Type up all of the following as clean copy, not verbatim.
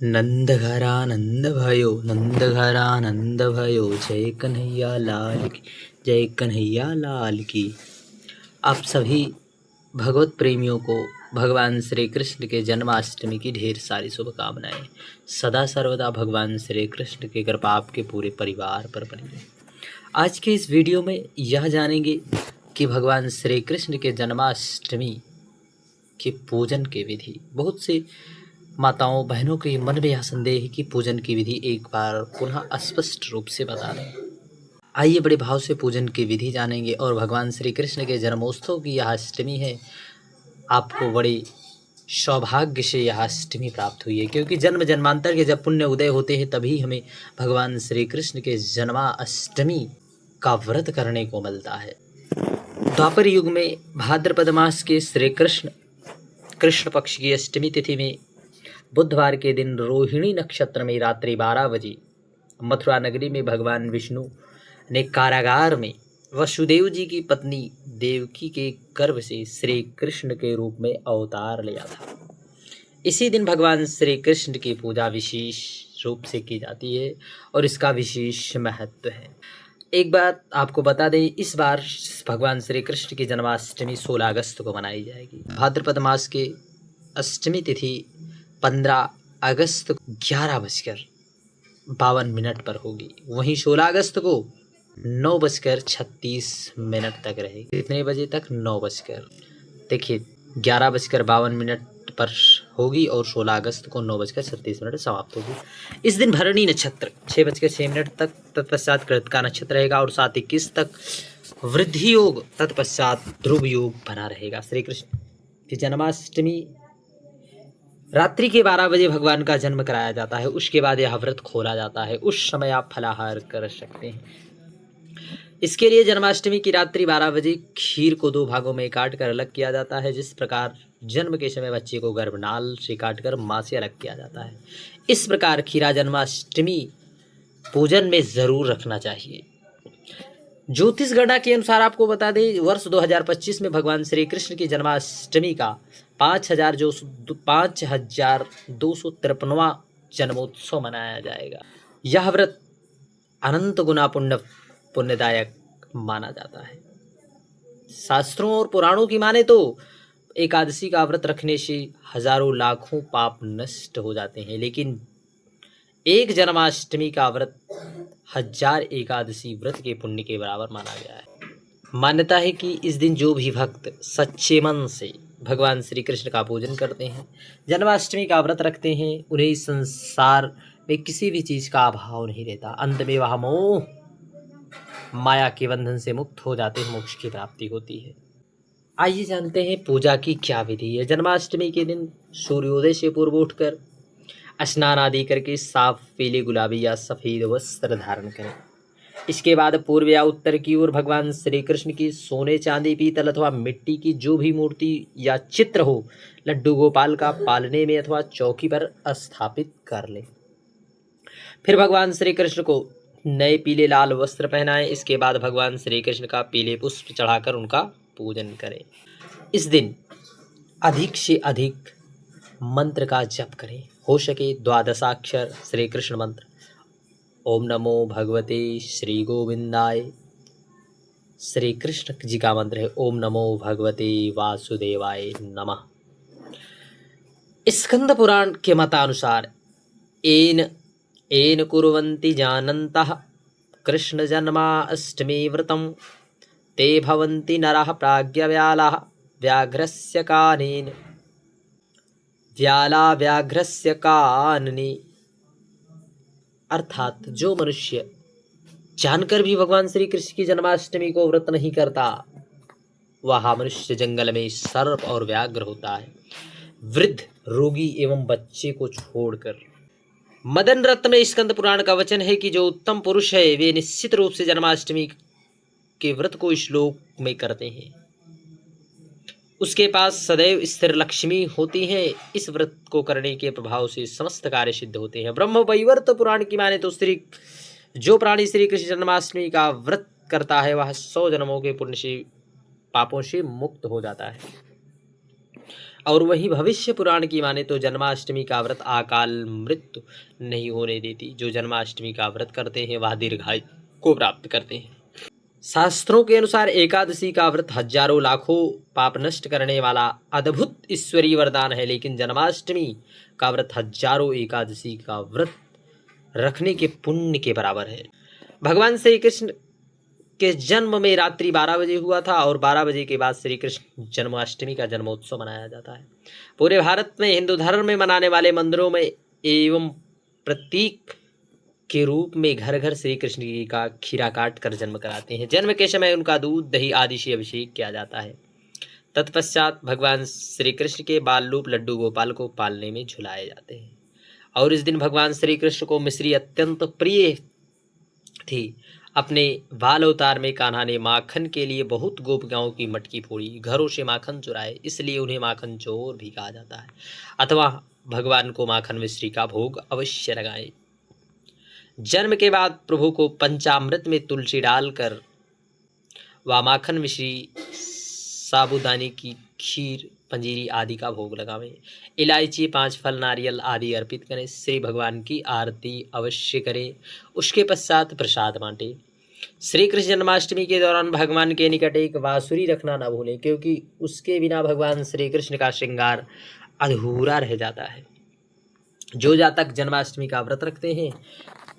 नंद घरा भयो, जय कन्हैया लाल की, जय कन्हैया लाल की। आप सभी भगवत प्रेमियों को भगवान श्री कृष्ण के जन्माष्टमी की ढेर सारी शुभकामनाएं। सदा सर्वदा भगवान श्री कृष्ण की कृपा आपके पूरे परिवार पर बनी रहे। आज के इस वीडियो में यह जानेंगे कि भगवान श्री कृष्ण के जन्माष्टमी के पूजन के विधि। बहुत से माताओं बहनों के मन में यह संदेह है कि पूजन की विधि एक बार पुनः स्पष्ट रूप से बता दें। आइए बड़े भाव से पूजन की विधि जानेंगे और भगवान श्री कृष्ण के जन्मोत्सव की यह अष्टमी है। आपको बड़े सौभाग्य से यह अष्टमी प्राप्त हुई है, क्योंकि जन्म जन्मांतर के जब पुण्य उदय होते हैं तभी हमें भगवान श्री कृष्ण के जन्माष्टमी का व्रत करने को मिलता है। द्वापर युग में भाद्रपद मास के श्री कृष्ण पक्ष की अष्टमी तिथि में बुधवार के दिन रोहिणी नक्षत्र में रात्रि 12 बजे मथुरा नगरी में भगवान विष्णु ने कारागार में वसुदेव जी की पत्नी देवकी के गर्भ से श्री कृष्ण के रूप में अवतार लिया था। इसी दिन भगवान श्री कृष्ण की पूजा विशेष रूप से की जाती है और इसका विशेष महत्व है। एक बात आपको बता दें, इस बार भगवान श्री कृष्ण की जन्माष्टमी 16 अगस्त को मनाई जाएगी। भाद्रपद मास के अष्टमी तिथि 15 अगस्त 11:52 पर होगी। वहीं 16 अगस्त को 9:36 तक रहेगी। कितने बजे तक? 9 बजकर, देखिए 11:52 पर होगी और 16 अगस्त को 9:36 समाप्त होगी। इस दिन भरणी नक्षत्र 6:06 तक, तत्पश्चात कृतिका नक्षत्र रहेगा और 7:21 तक वृद्धि योग, तत्पश्चात ध्रुव योग बना रहेगा। श्री कृष्ण की जन्माष्टमी रात्रि के 12 बजे भगवान का जन्म कराया जाता है। उसके बाद यह व्रत खोला जाता है। उस समय आप फलाहार कर सकते हैं। इसके लिए जन्माष्टमी की रात्रि 12 बजे खीर को 2 भागों में काटकर अलग किया जाता है। जिस प्रकार जन्म के समय बच्चे को गर्भनाल से काटकर मां से अलग किया जाता है, इस प्रकार खीरा जन्माष्टमी पूजन में जरूर रखना चाहिए। ज्योतिष गणना के अनुसार आपको बता दें, वर्ष 2025 में भगवान श्री कृष्ण की जन्माष्टमी का 5253वां जन्मोत्सव मनाया जाएगा। यह व्रत अनंत गुना पुण्यदायक माना जाता है। शास्त्रों और पुराणों की माने तो एकादशी का व्रत रखने से हजारों लाखों पाप नष्ट हो जाते हैं, लेकिन एक जन्माष्टमी का व्रत 1000 एकादशी व्रत के पुण्य के बराबर माना गया है। मान्यता है कि इस दिन जो भी भक्त सच्चे मन से भगवान श्री कृष्ण का पूजन करते हैं, जन्माष्टमी का व्रत रखते हैं, उन्हें इस संसार में किसी भी चीज का अभाव नहीं रहता। अंत में वह मोह माया के बंधन से मुक्त हो जाते हैं, मोक्ष की प्राप्ति होती है। आइए जानते हैं पूजा की क्या विधि है। जन्माष्टमी के दिन सूर्योदय से पूर्व उठकर स्नान आदि करके साफ पीले, गुलाबी या सफेद वस्त्र धारण करें। इसके बाद पूर्व या उत्तर की ओर भगवान श्री कृष्ण की सोने, चांदी, पीतल अथवा मिट्टी की जो भी मूर्ति या चित्र हो, लड्डू गोपाल का पालने में अथवा चौकी पर स्थापित कर ले। फिर भगवान श्री कृष्ण को नए पीले लाल वस्त्र पहनाएं। इसके बाद भगवान श्री कृष्ण का पीले पुष्प चढ़ाकर उनका पूजन करें। इस दिन अधिक से अधिक मंत्र का जप करें। हो सके 12 श्री कृष्ण मंत्र। ओम नमो भगवते श्री गोविंदाय। श्री कृष्ण जी का मंत्र है ओम नमो भगवते वासुदेवाय नमः। स्कंद पुराण के मतानुसार एन कुर्वन्ति जानन्तः कृष्ण जन्माष्टमी व्रतं ते भवन्ति नरः प्राज्ञव्यालाः व्याघ्रस्य कानेन व्याला व्याघ्रस्य कानने। अर्थात जो मनुष्य जानकर भी भगवान श्री कृष्ण की जन्माष्टमी को व्रत नहीं करता, वह मनुष्य जंगल में सर्प और व्याघ्र होता है। वृद्ध, रोगी एवं बच्चे को छोड़कर। मदन रत्न में स्कंद पुराण का वचन है कि जो उत्तम पुरुष है वे निश्चित रूप से जन्माष्टमी के व्रत को इस श्लोक में करते हैं। उसके पास सदैव स्थिर लक्ष्मी होती है। इस व्रत को करने के प्रभाव से समस्त कार्य सिद्ध होते हैं। ब्रह्म वैवर्त पुराण की माने तो जो प्राणी श्री कृष्ण जन्माष्टमी का व्रत करता है वह 100 जन्मों के पुण्य से पापों से मुक्त हो जाता है। और वहीं भविष्य पुराण की माने तो जन्माष्टमी का व्रत अकाल मृत्यु नहीं होने देती। जो जन्माष्टमी का व्रत करते हैं वह दीर्घायु को प्राप्त करते हैं। शास्त्रों के अनुसार एकादशी का व्रत हजारों लाखों पाप नष्ट करने वाला अद्भुत ईश्वरीय वरदान है, लेकिन जन्माष्टमी का व्रत हजारों एकादशी का व्रत रखने के पुण्य के बराबर है। भगवान श्री कृष्ण के जन्म में रात्रि 12 बजे हुआ था और 12 बजे के बाद श्री कृष्ण जन्माष्टमी का जन्मोत्सव मनाया जाता है। पूरे भारत में हिंदू धर्म में मनाने वाले मंदिरों में एवं प्रतीक के रूप में घर घर श्री कृष्ण जी का खीरा काट कर जन्म कराते हैं। जन्म के समय उनका दूध दही आदि से अभिषेक किया जाता है। तत्पश्चात भगवान श्री कृष्ण के बाल रूप लड्डू गोपाल को पालने में झुलाए जाते हैं और इस दिन भगवान श्री कृष्ण को मिश्री अत्यंत प्रिय थी। अपने बाल अवतार में कान्हा ने माखन के लिए बहुत गोपिकाओं की मटकी फोड़ी, घरों से माखन चुराए, इसलिए उन्हें माखन चोर भी कहा जाता है। अथवा भगवान को माखन मिश्री का भोग अवश्य लगाए। जन्म के बाद प्रभु को पंचामृत में तुलसी डालकर व माखन मिश्री साबूदाने की खीर पंजीरी आदि का भोग लगावें। इलायची 5 फल नारियल आदि अर्पित करें। श्री भगवान की आरती अवश्य करें। उसके पश्चात प्रसाद बांटें। श्री कृष्ण जन्माष्टमी के दौरान भगवान के निकट एक बांसुरी रखना न भूलें, क्योंकि उसके बिना भगवान श्री कृष्ण का श्रृंगार अधूरा रह जाता है। जो जातक जन्माष्टमी का व्रत रखते हैं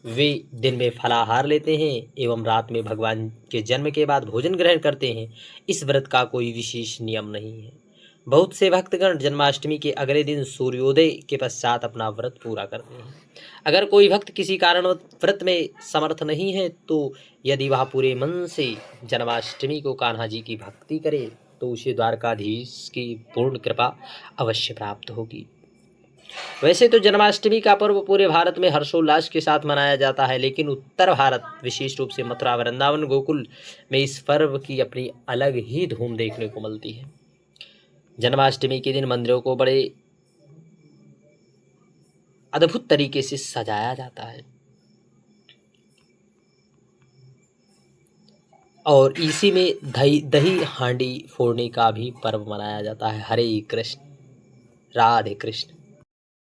वे दिन में फलाहार लेते हैं एवं रात में भगवान के जन्म के बाद भोजन ग्रहण करते हैं। इस व्रत का कोई विशेष नियम नहीं है। बहुत से भक्तगण जन्माष्टमी के अगले दिन सूर्योदय के पश्चात अपना व्रत पूरा करते हैं। अगर कोई भक्त किसी कारण व्रत में समर्थ नहीं है तो यदि वह पूरे मन से जन्माष्टमी को कान्हा जी की भक्ति करे तो उसे द्वारकाधीश की पूर्ण कृपा अवश्य प्राप्त होगी। वैसे तो जन्माष्टमी का पर्व पूरे भारत में हर्षोल्लास के साथ मनाया जाता है, लेकिन उत्तर भारत विशेष रूप से मथुरा वृंदावन गोकुल में इस पर्व की अपनी अलग ही धूम देखने को मिलती है। जन्माष्टमी के दिन मंदिरों को बड़े अद्भुत तरीके से सजाया जाता है और इसी में दही हांडी फोड़ने का भी पर्व मनाया जाता है। हरे कृष्ण राधे कृष्ण।